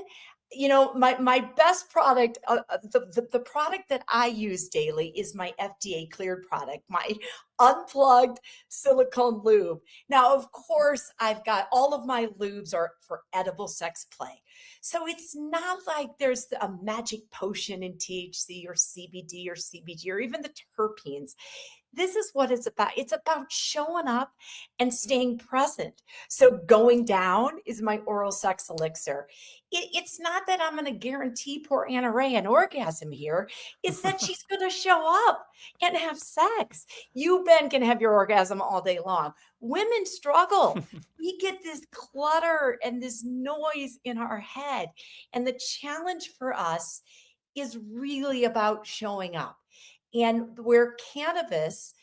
my best product, the product that I use daily is my FDA cleared product, my unplugged silicone lube. Now, of course, I've got all of my lubes are for edible sex play. So it's not like there's a magic potion in THC or CBD or CBG or even the terpenes. This is what it's about. It's about showing up and staying present. So going down is my oral sex elixir. It's not that I'm going to guarantee poor Anna Ray an orgasm here. It's that she's going to show up and have sex. You, Ben, can have your orgasm all day long. Women struggle. We get this clutter and this noise in our head. And the challenge for us is really about showing up. And where cannabis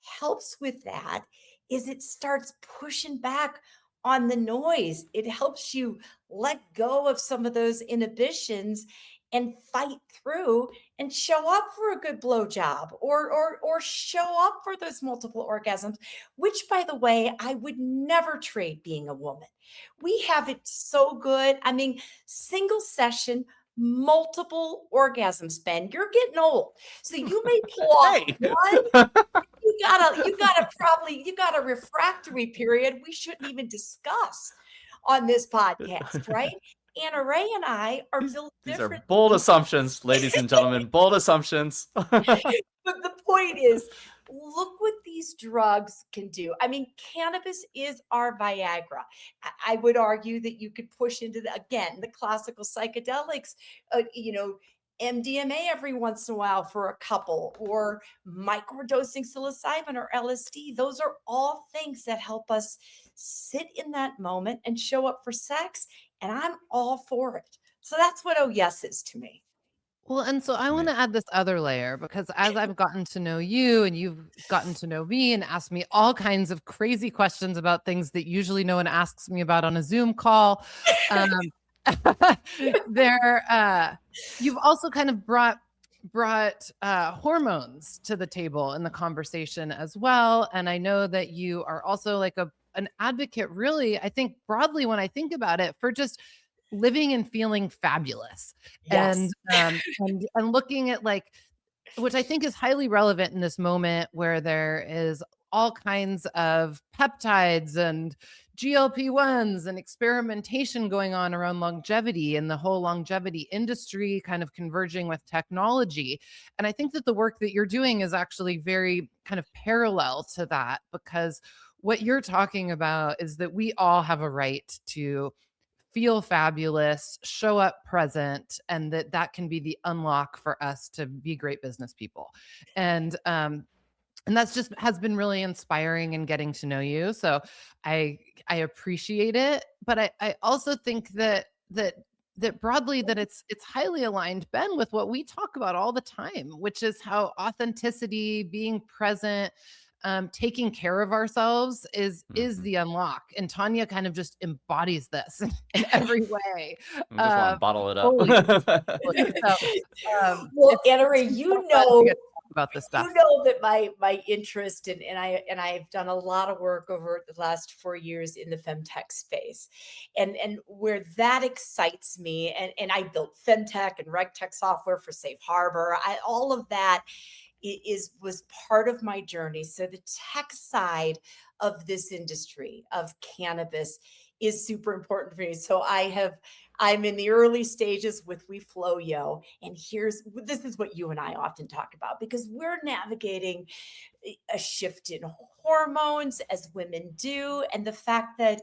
helps with that is it starts pushing back on the noise. It helps you let go of some of those inhibitions and fight through and show up for a good blowjob, or show up for those multiple orgasms, which, by the way, I would never trade being a woman. We have it so good. I mean, single session, multiple orgasms, Ben. You're getting old. So you may pull off Hey. one, you you got a refractory period we shouldn't even discuss on this podcast, right? Anna Ray and I are built These are differently. bold assumptions, ladies and gentlemen. Bold assumptions. But the point is, look what these drugs can do. I mean, cannabis is our Viagra. I would argue that you could push into again, the classical psychedelics, MDMA every once in a while for a couple, or microdosing psilocybin or LSD. Those are all things that help us sit in that moment and show up for sex. And I'm all for it. So that's what Oh Yes is to me. Well, and so I want Nice. to add this other layer because as I've gotten to know you and you've gotten to know me and asked me all kinds of crazy questions about things that usually no one asks me about on a Zoom call, um, there you've also kind of brought hormones to the table in the conversation as well. And I know that you are also like an advocate, really, I think broadly when I think about it, for just living and feeling fabulous and Yes. looking at like, which I think is highly relevant in this moment where there is all kinds of peptides and GLP-1s and experimentation going on around longevity and the whole longevity industry kind of converging with technology. And I think that the work that you're doing is actually very kind of parallel to that, because what you're talking about is that we all have a right to feel fabulous, show up present, and that can be the unlock for us to be great business people. And that's just has been really inspiring in getting to know you. So I I appreciate it, but I also think that broadly that it's highly aligned, Ben, with what we talk about all the time, which is how authenticity, being present, taking care of ourselves is Mhm. the unlock. And Tanya kind of just embodies this in every way. I just want to bottle it up. Fully, fully. So Well, Anna it's Ray, been so fun to get to talk about this you stuff. know that my interest and I've done a lot of work over the last 4 years in the femtech space, and where that excites me, and I built femtech and regtech software for Safe Harbor. All of that was part of my journey. So the tech side of this industry of cannabis is super important for me. So I'm in the early stages with WeFlowYo, and this is what you and I often talk about because we're navigating a shift in hormones as women do, and the fact that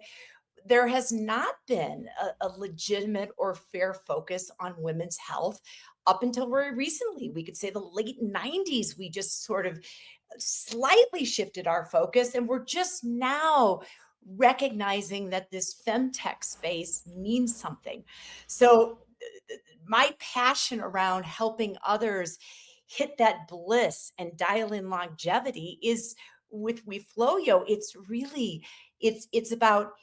there has not been a legitimate or fair focus on women's health up until very recently. We could say the late 90s, we just sort of slightly shifted our focus, and we're just now recognizing that this femtech space means something. So, my passion around helping others hit that bliss and dial in longevity is with WeFlowYo. It's about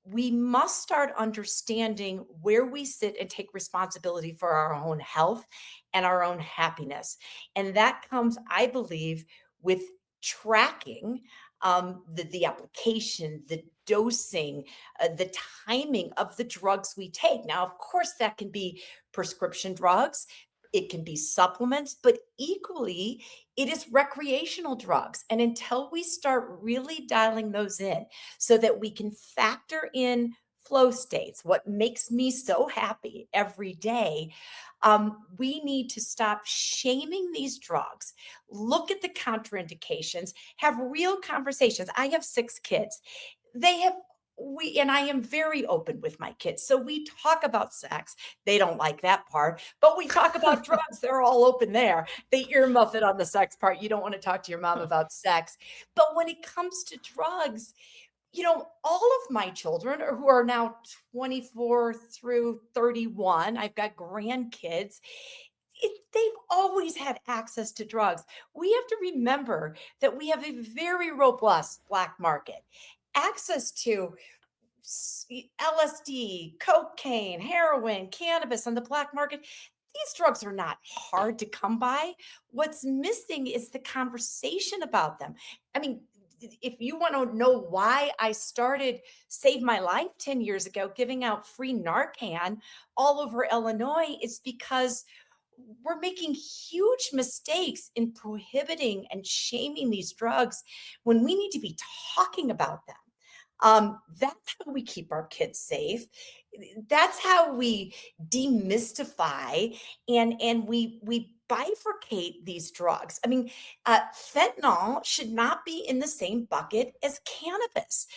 we must start understanding where we sit and take responsibility for our own health and our own happiness. And that comes, I believe, with tracking the application, the dosing, the timing of the drugs we take. Now, of course, that can be prescription drugs. It can be supplements, but equally, it is recreational drugs. And until we start really dialing those in so that we can factor in flow states, what makes me so happy every day, we need to stop shaming these drugs, look at the contraindications, have real conversations. I have 6 kids. They have and I am very open with my kids. So we talk about sex. They don't like that part, but we talk about drugs. They're all open there. They earmuff it on the sex part. You don't want to talk to your mom about sex. But when it comes to drugs, all of my children who are now 24 through 31, I've got grandkids, they've always had access to drugs. We have to remember that we have a very robust black market. Access to LSD, cocaine, heroin, cannabis on the black market. These drugs are not hard to come by. What's missing is the conversation about them. I mean, if you want to know why I started Save My Life 10 years ago, giving out free Narcan all over Illinois, it's because we're making huge mistakes in prohibiting and shaming these drugs when we need to be talking about them. That's how we keep our kids safe. That's how we demystify and we bifurcate these drugs. I mean, fentanyl should not be in the same bucket as cannabis.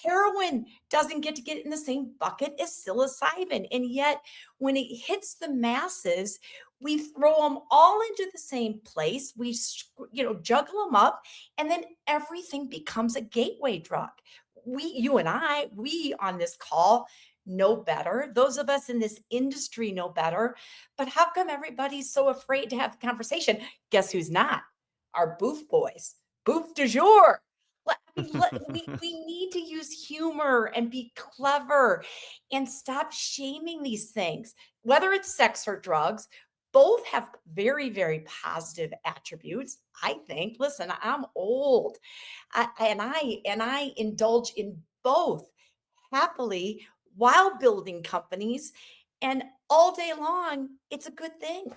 Heroin doesn't get to get in the same bucket as psilocybin, and yet when it hits the masses, we throw them all into the same place. We, juggle them up, and then everything becomes a gateway drug. You and I, we on this call know better. Those of us in this industry know better. But how come everybody's so afraid to have the conversation? Guess who's not? Our booth boys, booth du jour. We need to use humor and be clever and stop shaming these things, whether it's sex or drugs. Both have very, very positive attributes. I think. Listen, I'm old, and I indulge in both happily while building companies, and all day long. It's a good thing.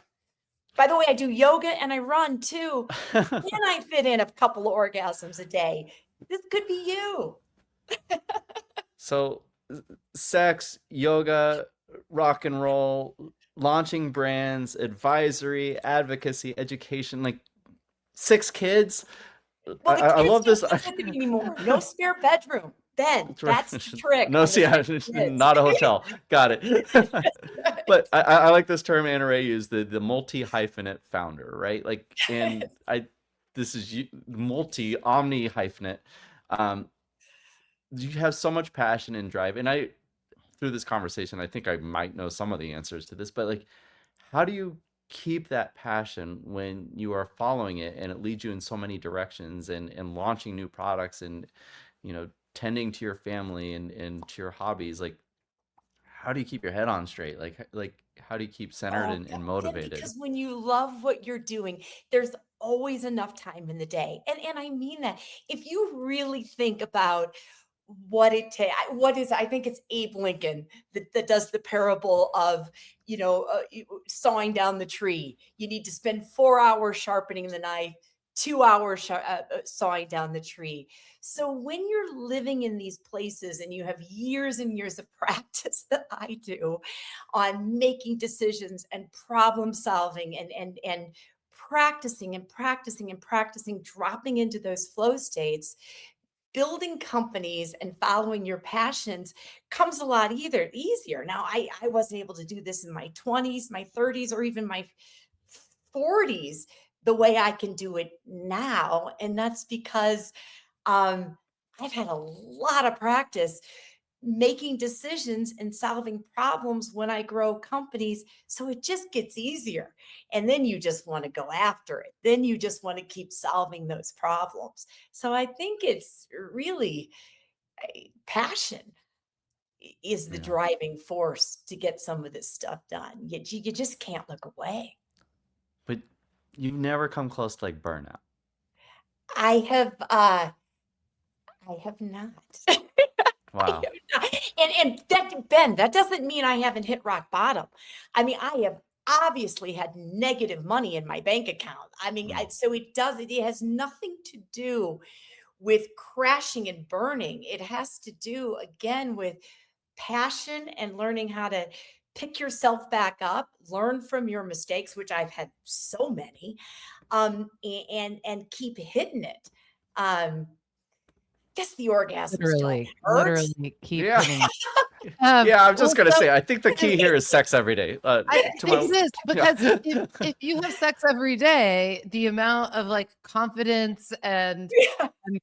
By the way, I do yoga and I run too, and I fit in a couple of orgasms a day. This could be you. So, sex, yoga, rock and roll, launching brands, advisory, advocacy, education, like 6 kids. Well, the I kids love don't this. live with me anymore. No spare bedroom. Ben, that's the trick No, on the see, 6 kids. not a hotel. Got it. Right. But I like this term Anna Ray used, the multi-hyphenate founder, right? Like, and this is omni hyphenate. You have so much passion and drive, and through this conversation, I think I might know some of the answers to this, but like, how do you keep that passion when you are following it and it leads you in so many directions and launching new products and, tending to your family and to your hobbies? Like, how do you keep your head on straight? Like how do you keep centered Oh, and God, motivated? because when you love what you're doing, there's always enough time in the day. And I mean that. If you really think about I think it's Abe Lincoln that does the parable of, sawing down the tree. You need to spend 4 hours sharpening the knife, 2 hours sawing down the tree. So when you're living in these places and you have years and years of practice that I do on making decisions and problem solving and practicing and practicing and practicing, dropping into those flow states, building companies and following your passions comes a lot easier. Now, I wasn't able to do this in my 20s, my 30s, or even my 40s the way I can do it now. And that's because I've had a lot of practice making decisions and solving problems when I grow companies. So it just gets easier. And then you just want to go after it. Then you just want to keep solving those problems. So I think it's really passion is the Yeah. driving force to get some of this stuff done. You just can't look away. But you've never come close to like burnout. I have not. Wow. And that, Ben, that doesn't mean I haven't hit rock bottom. I mean, I have obviously had negative money in my bank account. I mean, Mm. so it has nothing to do with crashing and burning. It has to do again with passion and learning how to pick yourself back up, learn from your mistakes, which I've had so many, and keep hitting it. Guess the orgasms don't hurt. Literally keep Yeah. hitting it. Yeah, I'm just well, gonna so say, I think the key here is sex every day. it To my exists yeah. because if you have sex every day, the amount of like confidence and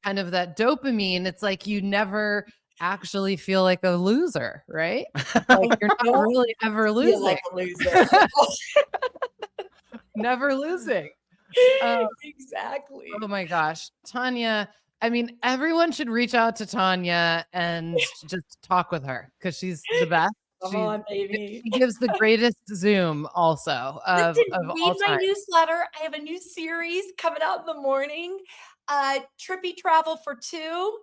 kind of that dopamine, it's like you never actually feel like a loser, right? Like you're not Don't really ever feel losing, like a loser. never losing. Exactly. Oh my gosh, Tanya. I mean, everyone should reach out to Tanya and just talk with her because she's the best. Come on, baby. She gives the greatest Zoom also of Listen, read all my time. newsletter. I have a new series coming out in the morning. Trippy Travel for Two.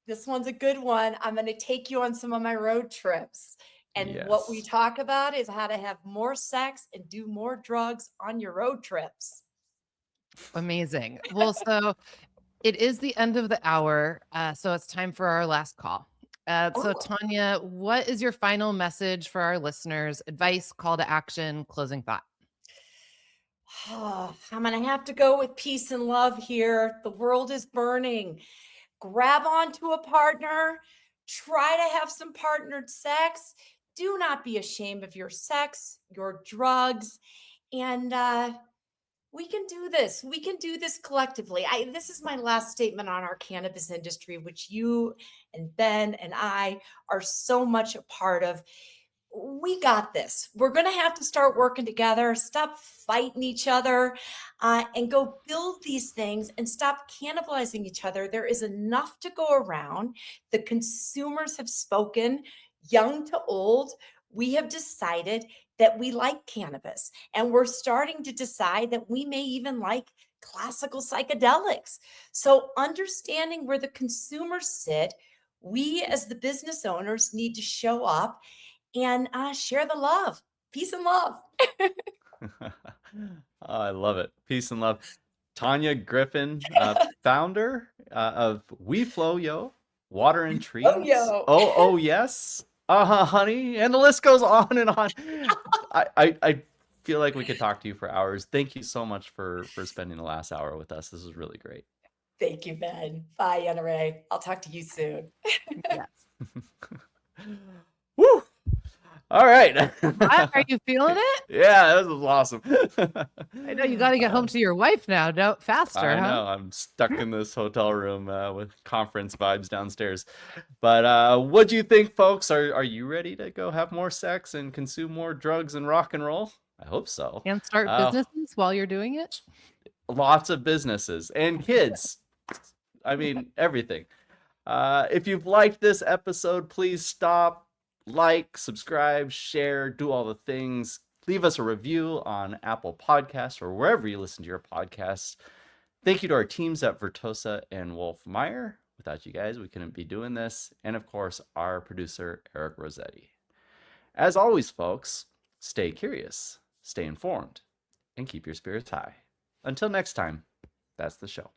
This one's a good one. I'm going to take you on some of my road trips. And what we Yes. talk about is how to have more sex and do more drugs on your road trips. Amazing. Well, so it is the end of the hour, so it's time for our last call. So Oh, Tanya, what is your final message for our listeners? Advice, call to action, closing thought. I'm going to have to go with peace and love here. The world is burning. Grab onto a partner, try to have some partnered sex. Do not be ashamed of your sex, your drugs, and we can do this. We can do this collectively. This is my last statement on our cannabis industry, which you and Ben and I are so much a part of. We got this. We're going to have to start working together, stop fighting each other, and go build these things and stop cannibalizing each other. There is enough to go around. The consumers have spoken, young to old. We have decided that we like cannabis, and we're starting to decide that we may even like classical psychedelics. So, understanding where the consumers sit, we as the business owners need to show up and share the love. Peace and love. Oh, I love it. Peace and love. Tanya Griffin, founder of We Flow Yo, Water and Oh, Trees. yo. Oh, yes. Honey. And the list goes on and on. I feel like we could talk to you for hours. Thank you so much for spending the last hour with us. This is really great. Thank you, Ben. Bye, Anna Ray. I'll talk to you soon. Yes. Woo! All right. Are you feeling it? Yeah, this was awesome. I know you got to get home to your wife now. No, faster, I huh? know. I'm stuck in this hotel room with conference vibes downstairs. But what do you think, folks? Are you ready to go have more sex and consume more drugs and rock and roll? I hope so. And start businesses while you're doing it. Lots of businesses and kids. I mean, everything. If you've liked this episode, please stop, like, subscribe, share, do all the things. Leave us a review on Apple Podcasts or wherever you listen to your podcasts. Thank you to our teams at Vertosa and Wolf Meyer. Without you guys, we couldn't be doing this. And of course, our producer, Eric Rossetti. As always, folks, stay curious, stay informed, and keep your spirits high. Until next time, that's the show.